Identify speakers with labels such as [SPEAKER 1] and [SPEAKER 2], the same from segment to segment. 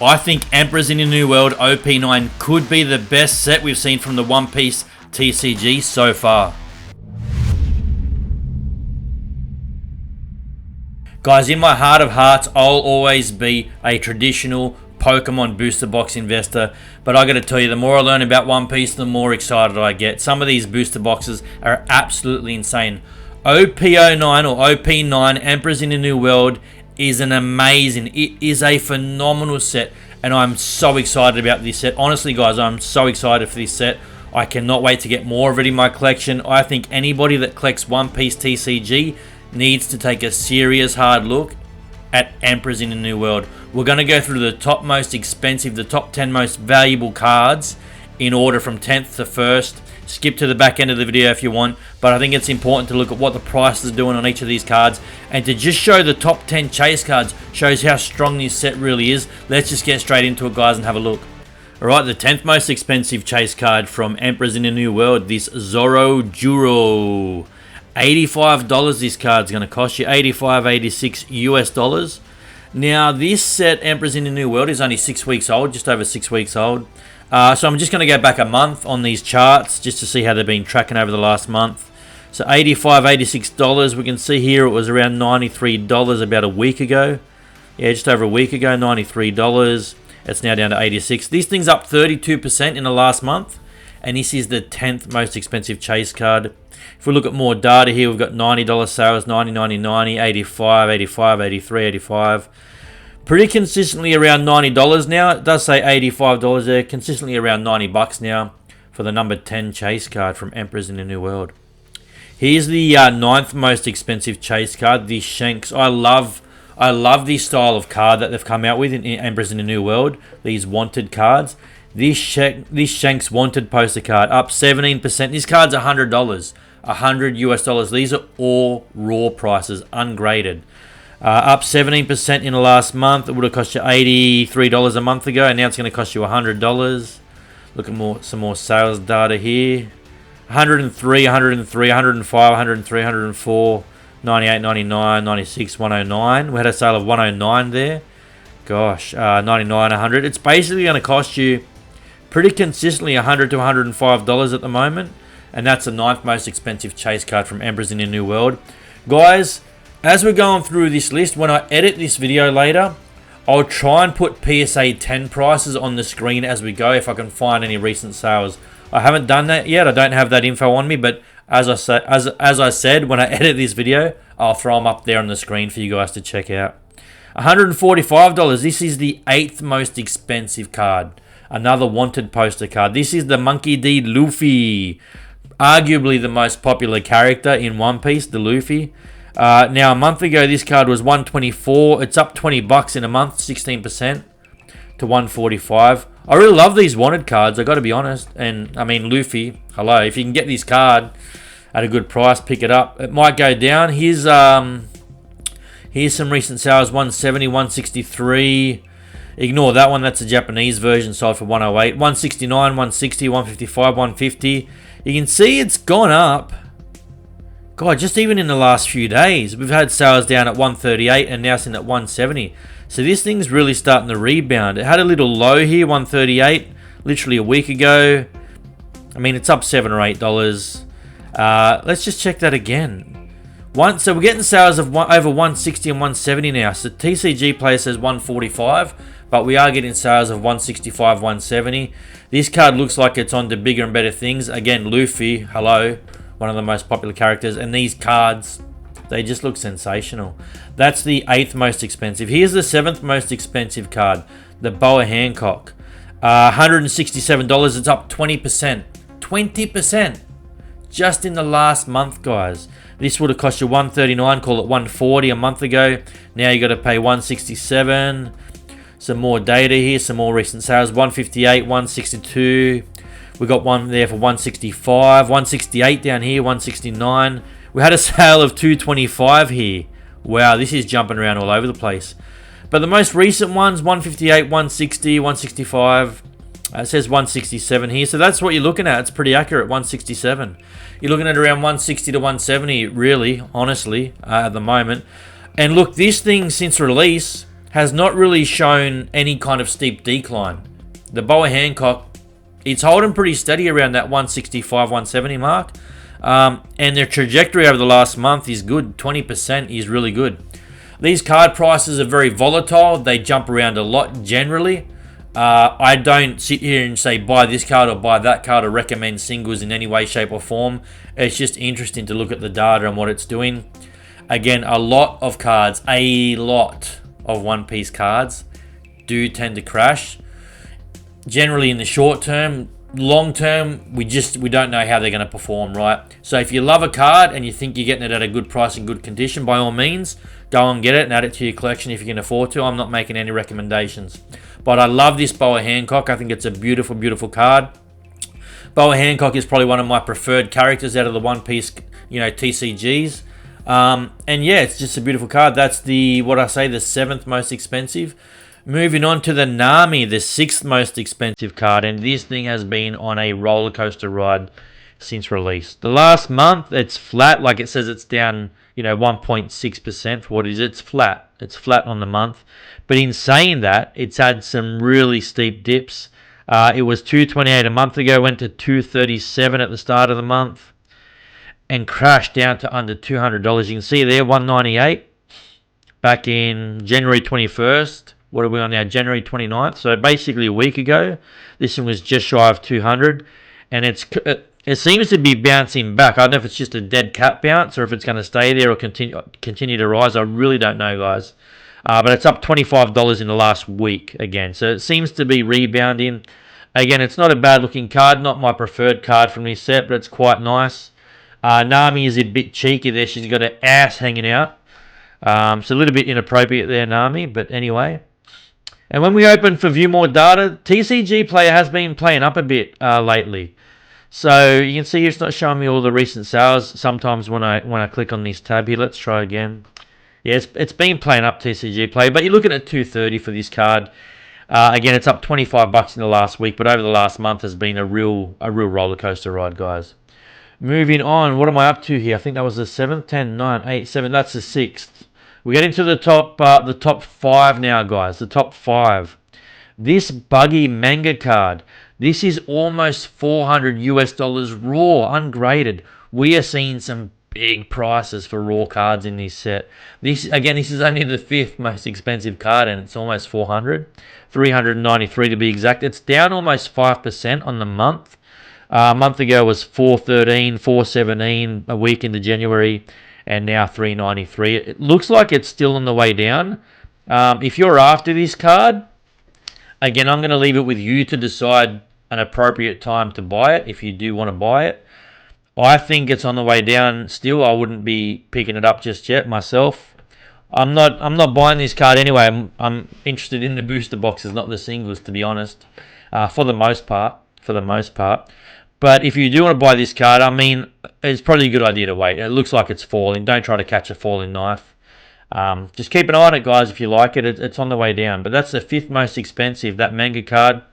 [SPEAKER 1] I think Emperors in a New World OP9 could be the best set we've seen from the One Piece TCG so far. Guys, in my heart of hearts, I'll always be a traditional Pokemon booster box investor, but I gotta tell you, the more I learn about One Piece, the more excited I get. Some of these booster boxes are absolutely insane. OP09 or OP9 Emperors in a New World is an amazing, it is a phenomenal set, and I'm so excited about this set. Honestly guys, I'm so excited for this set. I cannot wait to get more of it in my collection. I think anybody that collects One Piece TCG needs to take a serious hard look at Emperors in a New World. We're going to go through the top most expensive, the top 10 most valuable cards in order from 10th to 1st. Skip to the back end of the video if you want, but I think it's important to look at what the price is doing on each of these cards, and to just show the top 10 chase cards shows how strong this set really is. Let's just get straight into it guys and have a look. Alright, the 10th most expensive chase card from Emperors in a New World, this Zoro Juro. $85 this card's going to cost you, 86 US dollars. Now this set, Emperors in a New World, is only 6 weeks old, just over 6 weeks old. So I'm just going to go back a month on these charts just to see how they've been tracking over the last month. So $86, we can see here it was around $93 about a week ago. Yeah, just over a week ago, $93. It's now down to 86. This thing's up 32% in the last month, and this is the 10th most expensive chase card. If we look at more data here, we've got $90 sales, 90, 90, 90, 85, 85, 83, 85. Pretty consistently around $90 now. It does say $85 there. Consistently around $90 now for the number 10 chase card from Emperors in a New World. Here's the 9th most expensive chase card, the Shanks. I love this style of card that they've come out with in Emperors in a New World. These wanted cards. This Shanks wanted poster card up 17%. This card's $100. 100 US dollars. These are all raw prices, ungraded. Up 17% in the last month. It would have cost you $83 a month ago, and now it's going to cost you $100. Look at some more sales data here. 103, 103, 105, 103, 104, 98, 99, 96, 109. We had a sale of 109 there. Gosh, 99, 100. It's basically going to cost you pretty consistently $100 to $105 at the moment. And that's the 9th most expensive chase card from Emperors in a New World. Guys, as we're going through this list, when I edit this video later, I'll try and put PSA 10 prices on the screen as we go if I can find any recent sales. I haven't done that yet. I don't have that info on me, but as I said, when I edit this video, I'll throw them up there on the screen for you guys to check out. $145. This is the 8th most expensive card. Another wanted poster card. This is the Monkey D. Luffy. Arguably the most popular character in One Piece, the Luffy. Now a month ago this card was $124. It's up $20 in a month, 16% to $145. I really love these wanted cards, I got to be honest. And I mean, Luffy, hello, if you can get this card at a good price, pick it up. It might go down. Here's some recent sales: 170, 163. Ignore that one, that's a Japanese version, sold for 108. 169, 160, 155, 150. You can see it's gone up. God, just even in the last few days, we've had sales down at 138 and now sitting at 170. So this thing's really starting to rebound. It had a little low here, 138, literally a week ago. I mean, it's up $7 or $8. Let's just check that again. So we're getting sales of over 160 and 170 now. So TCG Player says 145, but we are getting sales of 165, 170. This card looks like it's on to bigger and better things. Again, Luffy, hello, one of the most popular characters. And these cards, they just look sensational. That's the 8th most expensive. Here's the 7th most expensive card, the Boa Hancock. $167. It's up 20%. 20%. Just in the last month, guys. This would have cost you $139, call it $140 a month ago. Now you got to pay $167. Some more data here, some more recent sales. 158, 162. We got one there for 165, 168 down here, 169. We had a sale of 225 here. Wow, this is jumping around all over the place. But the most recent ones, 158, 160, 165. It says 167 here, so that's what you're looking at. It's pretty accurate, 167. You're looking at around 160 to 170, really, honestly, at the moment. And look, this thing since release has not really shown any kind of steep decline. The Boa Hancock, it's holding pretty steady around that 165, 170 mark. And their trajectory over the last month is good. 20% is really good. These card prices are very volatile. They jump around a lot generally. I don't sit here and say buy this card or buy that card or recommend singles in any way, shape or form. It's just interesting to look at the data and what it's doing. Again, a lot of cards, a lot of one-piece cards do tend to crash. Generally in the short term. Long term, we don't know how they're going to perform, right? So if you love a card and you think you're getting it at a good price and good condition, by all means, go and get it and add it to your collection if you can afford to. I'm not making any recommendations. But I love this Boa Hancock. I think it's a beautiful, beautiful card. Boa Hancock is probably one of my preferred characters out of the one-piece, TCGs. And yeah, it's just a beautiful card. That's the 7th most expensive. Moving on to the Nami, the 6th most expensive card, and this thing has been on a roller coaster ride since release. The last month, it's flat, like it says it's down, 1.6% for what it is. It's flat. It's flat on the month. But in saying that, it's had some really steep dips. It was $228 a month ago, went to $237 at the start of the month, and crashed down to under $200. You can see there, $198 back in January 21st. What are we on now? January 29th. So basically a week ago, this one was just shy of 200, and it seems to be bouncing back. I don't know if it's just a dead cat bounce or if it's going to stay there or continue to rise. I really don't know, guys. But it's up $25 in the last week again. So it seems to be rebounding. Again, it's not a bad-looking card. Not my preferred card from this set, but it's quite nice. Nami is a bit cheeky there. She's got her ass hanging out. It's a little bit inappropriate there, Nami, but anyway. And when we open for view more data, TCG Player has been playing up a bit lately. So you can see it's not showing me all the recent sales. Sometimes when I click on this tab here, let's try again. Yeah, it's been playing up TCG Player, but you're looking at $230 for this card. Again, it's up $25 in the last week, but over the last month has been a real roller coaster ride, guys. Moving on, what am I up to here? I think that was the 7th, 10, 9, 8, 7. That's the 6th. We get into the top 5 now, guys. The top 5. This buggy manga card. This is almost $400 raw, ungraded. We are seeing some big prices for raw cards in this set. This is only the 5th most expensive card, and it's almost $400. $393 to be exact. It's down almost 5% on the month. A month ago was $413, $417 a week into January. And now $393. It looks like it's still on the way down. If you're after this card, again, I'm going to leave it with you to decide an appropriate time to buy it if you do want to buy it. I think it's on the way down still. I wouldn't be picking it up just yet myself. I'm not buying this card anyway. I'm interested in the booster boxes, not the singles, to be honest. For the most part. But if you do want to buy this card, I mean, it's probably a good idea to wait. It looks like it's falling. Don't try to catch a falling knife. Just keep an eye on it, guys, if you like it. It's on the way down. But that's the 5th most expensive, that manga card.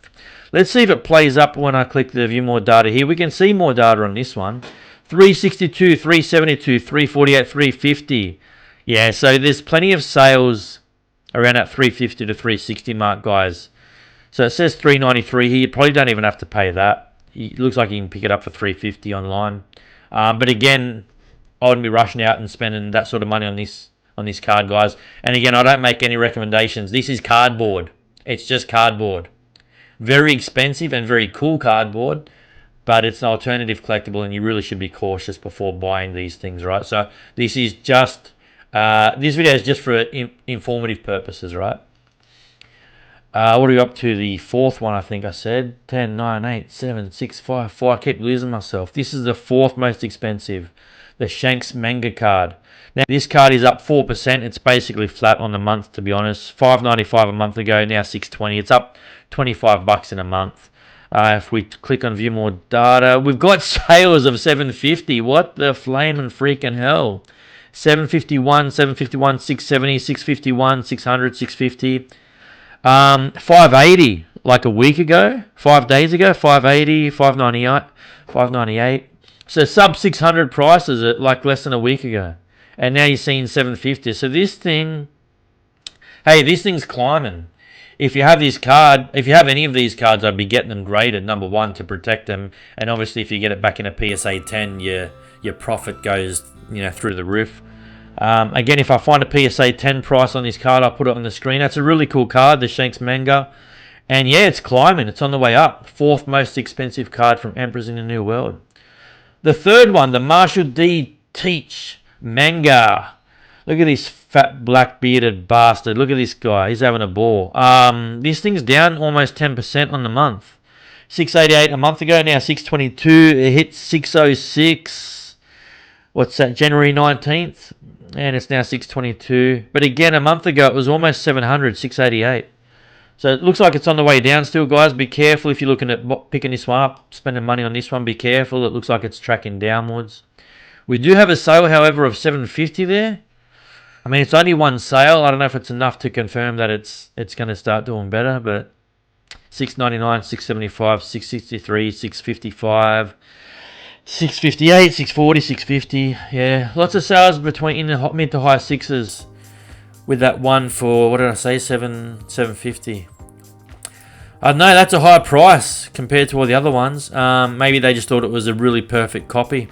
[SPEAKER 1] Let's see if it plays up when I click the view more data here. We can see more data on this one. 362, 372, 348, 350. Yeah, so there's plenty of sales around that 350 to 360 mark, guys. So it says 393 here. You probably don't even have to pay that. It looks like you can pick it up for $350 online. But again, I wouldn't be rushing out and spending that sort of money on this card, guys. And again, I don't make any recommendations. This is cardboard. It's just cardboard. Very expensive and very cool cardboard, but it's an alternative collectible, and you really should be cautious before buying these things, right? So this is just this video is just for informative purposes, right? What are we up to? The 4th one, I think I said. 10, 9, 8, 7, 6, 5, 4. I keep losing myself. This is the 4th most expensive. The Shanks manga card. Now, this card is up 4%. It's basically flat on the month, to be honest. $5.95 a month ago, now $6.20. It's up $25 in a month. If we click on view more data, we've got sales of $750. What the flaming freaking hell? $751, $751, $670, $651, $600, $650. $580 like a week ago, 5 days ago, $580, $598, $598. So sub 600 prices at like less than a week ago, and now you're seeing $750. So this thing Hey, this thing's climbing. If you have this card, if you have any of these cards, I'd be getting them graded, number one, to protect them. And obviously, if you get it back in a PSA 10, your profit goes, through the roof. Again, if I find a PSA 10 price on this card, I'll put it on the screen. That's a really cool card, the Shanks manga. And yeah, it's climbing. It's on the way up. Fourth most expensive card from Emperors in the New World. The third one, the Marshall D. Teach manga. Look at this fat black bearded bastard. Look at this guy. He's having a ball. This thing's down almost 10% on the month. 688 a month ago, now 622. It hit 606. What's that? January 19th. And it's now 622. But again, a month ago, it was almost 700, 688. So it looks like it's on the way down still, guys. Be careful if you're looking at picking this one up, spending money on this one. Be careful. It looks like it's tracking downwards. We do have a sale, however, of 750 there. I mean, it's only one sale. I don't know if it's enough to confirm that it's going to start doing better, but 699, 675, 663, 655, 658, 640, 650. Yeah, lots of sales between in the mid to high sixes. With that one for, what did I say, 750. I don't know, that's a high price compared to all the other ones. Maybe they just thought it was a really perfect copy.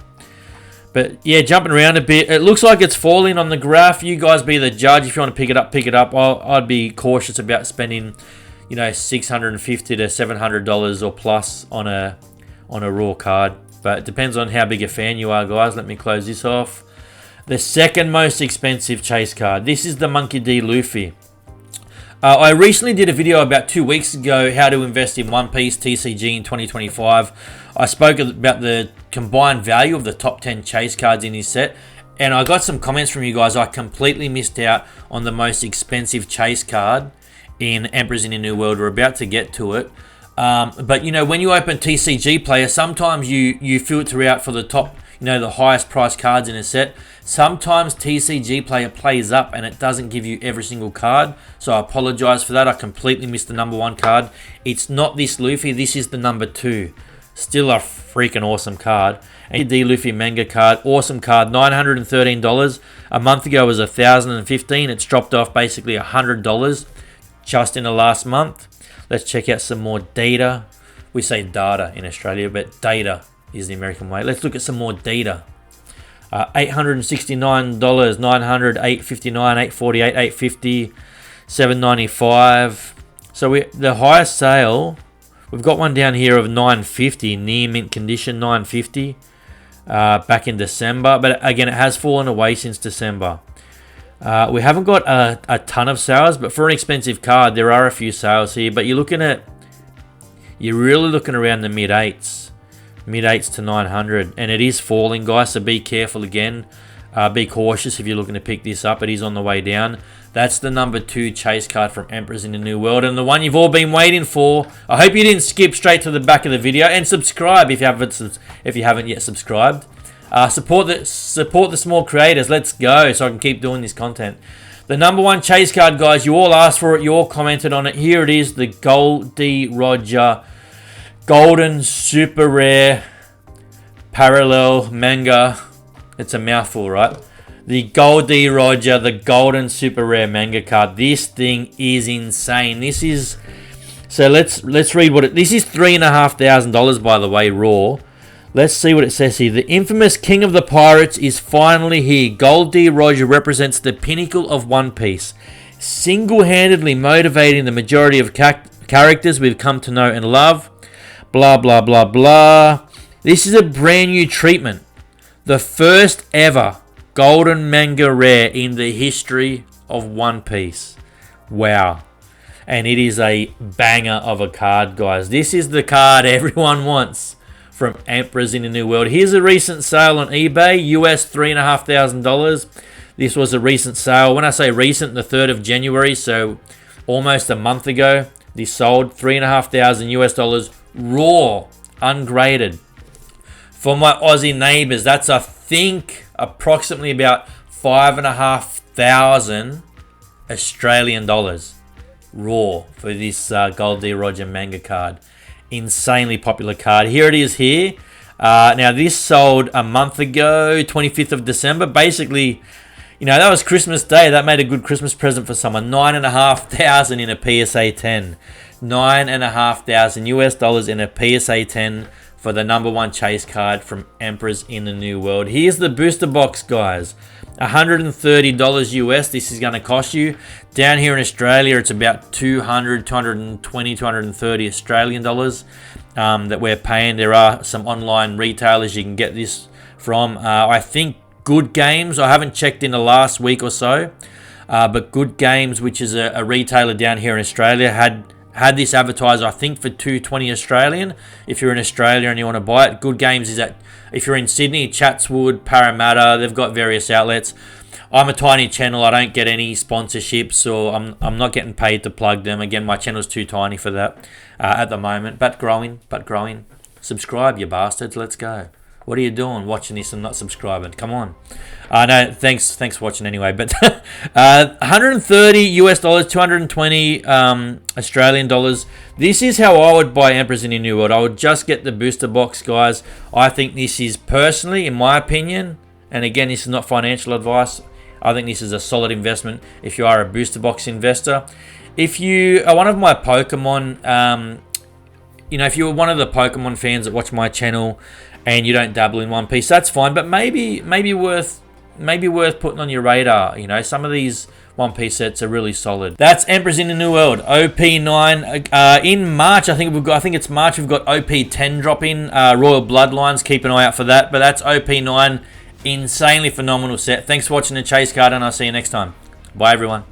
[SPEAKER 1] But yeah, jumping around a bit. It looks like it's falling on the graph. You guys be the judge. If you want to pick it up, pick it up. I'd be cautious about spending, $650 to $700 or plus on a raw card. But it depends on how big a fan you are, guys. Let me close this off. The second most expensive chase card. This is the Monkey D. Luffy. I recently did a video about 2 weeks ago how to invest in One Piece TCG in 2025. I spoke about the combined value of the top 10 chase cards in this set. And I got some comments from you guys. I completely missed out on the most expensive chase card in Emperors in the New World. We're about to get to it. But, when you open TCG Player, sometimes you filter out for the top, the highest price cards in a set. Sometimes TCG Player plays up and it doesn't give you every single card. So I apologize for that. I completely missed the number one card. It's not this Luffy. This is the number two. Still a freaking awesome card. And D. Luffy manga card. Awesome card. $913. A month ago was $1,015. It's dropped off basically $100 just in the last month. Let's check out some more data. We say data in Australia, but data is the American way. Let's look at some more data. $869, $900, $859, $848, $850, $795. So the highest sale, we've got one down here of $950, near mint condition, $950, back in December. But again, it has fallen away since December. We haven't got a ton of sales, but for an expensive card, there are a few sales here. But you're really looking around the mid-8s. Mid-8s to 900, and it is falling, guys, so be careful again. Be cautious if you're looking to pick this up. It is on the way down. That's the number 2 chase card from Emperors in the New World, and the one you've all been waiting for. I hope you didn't skip straight to the back of the video, and subscribe if you haven't yet subscribed. Support the small creators. Let's go, so I can keep doing this content. The number 1 chase card, guys, you all asked for it, you all commented on it. Here it is, the Goldie Roger Golden Super Rare Parallel Manga. It's a mouthful, right? The Goldie Roger, the Golden Super Rare Manga card. This thing is insane. This is... So let's read what it... This is $3,500, by the way, raw. Let's see what it says here. The infamous King of the Pirates is finally here. Goldie Roger represents the pinnacle of One Piece, single-handedly motivating the majority of characters we've come to know and love. Blah, blah, blah, blah. This is a brand new treatment. The first ever golden manga rare in the history of One Piece. Wow. And it is a banger of a card, guys. This is the card everyone wants from Emperors in the New World. Here's a recent sale on eBay. US $3,500. This was a recent sale. When I say recent, the 3rd of January, so almost a month ago. This sold $3,500 US. Raw, ungraded. For my Aussie neighbours, that's I think approximately about 5,500 Australian dollars raw for this Goldie Roger manga card. Insanely popular card. Here it is here. Now this sold a month ago, 25th of December. Basically, You know, that was Christmas Day. That made a good Christmas present for someone. 9,500 in a PSA 10. 9,500 US dollars in a PSA 10 for the number 1 chase card from Emperors in the New World. Here's the booster box, guys. $130 US this is going to cost you. Down here in Australia, it's about 200, 220, 230 Australian dollars that we're paying. There are some online retailers you can get this from. I think Good Games, I haven't checked in the last week or so, but Good Games, which is a retailer down here in Australia, had this advertised, I think, for $220 Australian. If you're in Australia and you want to buy it, Good Games is at, if you're in Sydney, Chatswood, Parramatta, they've got various outlets. I'm a tiny channel. I don't get any sponsorships, so I'm not getting paid to plug them. Again, my channel's too tiny for that at the moment, but growing. Subscribe, you bastards. Let's go. What are you doing watching this and not subscribing? Come on. No, thanks for watching anyway. But 130 US dollars, 220 Australian dollars. This is how I would buy Emperors in the New World. I would just get the booster box, guys. I think this is personally, in my opinion, and again, this is not financial advice, I think this is a solid investment if you are a booster box investor. If you are one of my Pokemon, if you're one of the Pokemon fans that watch my channel and you don't dabble in One Piece, that's fine. But maybe worth putting on your radar. You know, some of these One Piece sets are really solid. That's Emperors in the New World, OP9. In March, I think it's March. We've got OP10 dropping. Royal Bloodlines. Keep an eye out for that. But that's OP9. Insanely phenomenal set. Thanks for watching the chase card, and I'll see you next time. Bye, everyone.